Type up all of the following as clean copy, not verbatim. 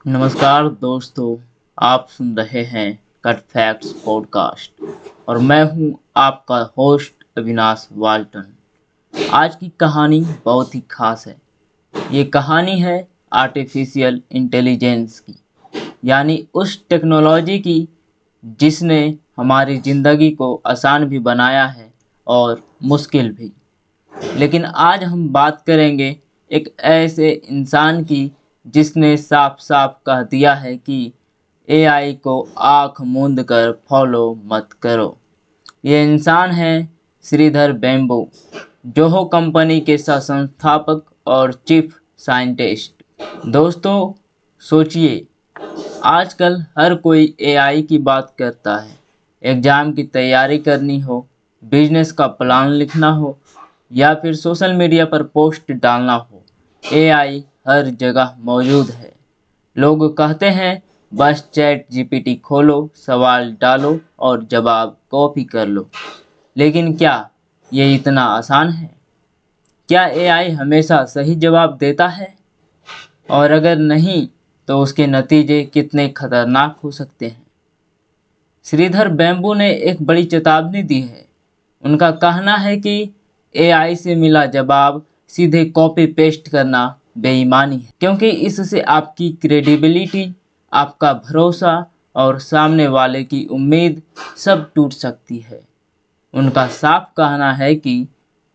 नमस्कार दोस्तों, आप सुन रहे हैं कट फैक्ट्स पॉडकास्ट और मैं हूं आपका होस्ट अविनाश वाल्टन। आज की कहानी बहुत ही खास है। ये कहानी है आर्टिफिशियल इंटेलिजेंस की, यानी उस टेक्नोलॉजी की जिसने हमारी ज़िंदगी को आसान भी बनाया है और मुश्किल भी। लेकिन आज हम बात करेंगे एक ऐसे इंसान की जिसने साफ साफ कह दिया है कि एआई को आंख मूंद कर फॉलो मत करो। ये इंसान है श्रीधर बेम्बू, जोहो कंपनी के सह संस्थापक और चीफ साइंटिस्ट। दोस्तों सोचिए, आजकल हर कोई एआई की बात करता है। एग्ज़ाम की तैयारी करनी हो, बिजनेस का प्लान लिखना हो या फिर सोशल मीडिया पर पोस्ट डालना हो, एआई हर जगह मौजूद है। लोग कहते हैं बस चैट जीपीटी खोलो, सवाल डालो और जवाब कॉपी कर लो। लेकिन क्या ये इतना आसान है? क्या एआई हमेशा सही जवाब देता है? और अगर नहीं, तो उसके नतीजे कितने खतरनाक हो सकते हैं? श्रीधर बेम्बू ने एक बड़ी चेतावनी दी है। उनका कहना है कि एआई से मिला जवाब सीधे कॉपी पेस्ट करना बेईमानी है, क्योंकि इससे आपकी क्रेडिबिलिटी, आपका भरोसा और सामने वाले की उम्मीद सब टूट सकती है। उनका साफ कहना है कि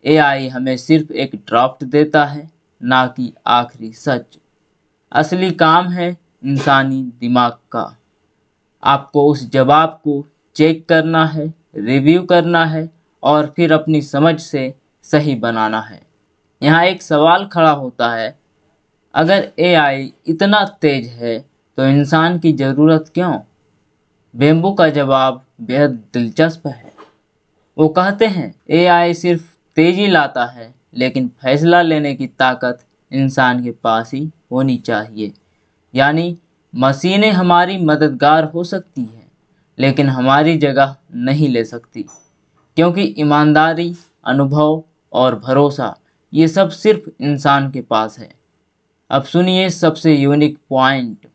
एआई हमें सिर्फ एक ड्राफ्ट देता है, ना कि आखिरी सच। असली काम है इंसानी दिमाग का। आपको उस जवाब को चेक करना है, रिव्यू करना है और फिर अपनी समझ से सही बनाना है। यहाँ एक सवाल खड़ा होता है, अगर एआई इतना तेज है तो इंसान की ज़रूरत क्यों? बेम्बू का जवाब बेहद दिलचस्प है। वो कहते हैं एआई सिर्फ तेजी लाता है, लेकिन फैसला लेने की ताकत इंसान के पास ही होनी चाहिए। यानी मशीनें हमारी मददगार हो सकती हैं, लेकिन हमारी जगह नहीं ले सकती, क्योंकि ईमानदारी, अनुभव और भरोसा ये सब सिर्फ इंसान के पास है। अब सुनिए सबसे यूनिक पॉइंट।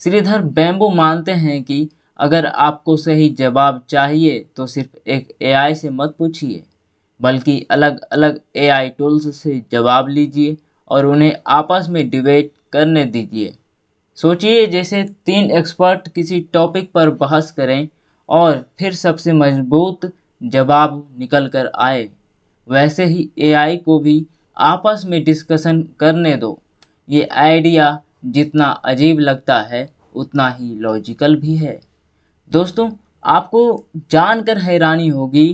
श्रीधर बेम्बू मानते हैं कि अगर आपको सही जवाब चाहिए तो सिर्फ एक एआई से मत पूछिए, बल्कि अलग अलग एआई टूल्स से जवाब लीजिए और उन्हें आपस में डिबेट करने दीजिए। सोचिए जैसे तीन एक्सपर्ट किसी टॉपिक पर बहस करें और फिर सबसे मजबूत जवाब निकल कर आए। वैसे ही एआई को भी आपस में डिस्कशन करने दो। ये आइडिया जितना अजीब लगता है उतना ही लॉजिकल भी है। दोस्तों, आपको जानकर हैरानी होगी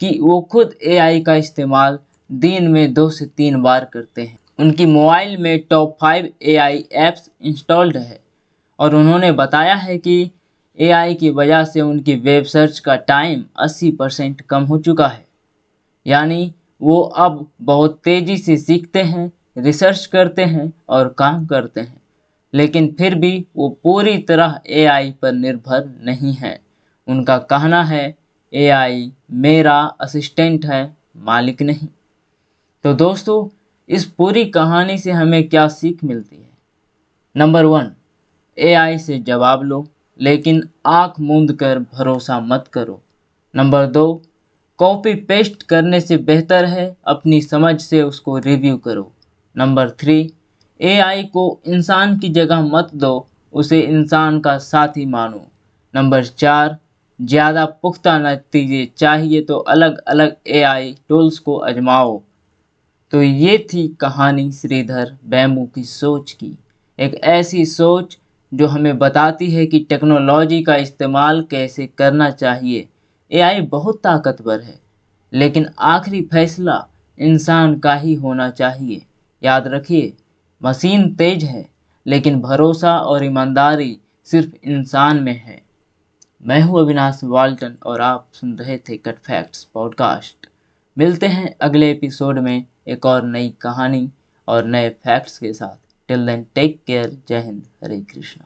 कि वो खुद एआई का इस्तेमाल दिन में 2 से 3 बार करते हैं। उनकी मोबाइल में टॉप 5 एआई ऐप्स इंस्टॉल्ड है और उन्होंने बताया है कि एआई की वजह से उनकी वेब सर्च का टाइम 80% कम हो चुका है। यानी वो अब बहुत तेज़ी से सीखते हैं, रिसर्च करते हैं और काम करते हैं, लेकिन फिर भी वो पूरी तरह एआई पर निर्भर नहीं है। उनका कहना है एआई मेरा असिस्टेंट है, मालिक नहीं। तो दोस्तों, इस पूरी कहानी से हमें क्या सीख मिलती है? नंबर 1, एआई से जवाब लो, लेकिन आंख मूंद कर भरोसा मत करो। नंबर 2, कॉपी पेस्ट करने से बेहतर है अपनी समझ से उसको रिव्यू करो। नंबर 3, एआई को इंसान की जगह मत दो, उसे इंसान का साथी मानो। नंबर 4, ज़्यादा पुख्ता नतीजे चाहिए तो अलग अलग एआई टूल्स को आजमाओ। तो ये थी कहानी श्रीधर बेम्बू की सोच की। एक ऐसी सोच जो हमें बताती है कि टेक्नोलॉजी का इस्तेमाल कैसे करना चाहिए। एआई बहुत ताकतवर है, लेकिन आखिरी फैसला इंसान का ही होना चाहिए। याद रखिए, मशीन तेज है, लेकिन भरोसा और ईमानदारी सिर्फ इंसान में है। मैं हूँ अविनाश वाल्टन और आप सुन रहे थे कट फैक्ट्स पॉडकास्ट। मिलते हैं अगले एपिसोड में एक और नई कहानी और नए फैक्ट्स के साथ। Till then take care. जय हिंद, हरे कृष्णा।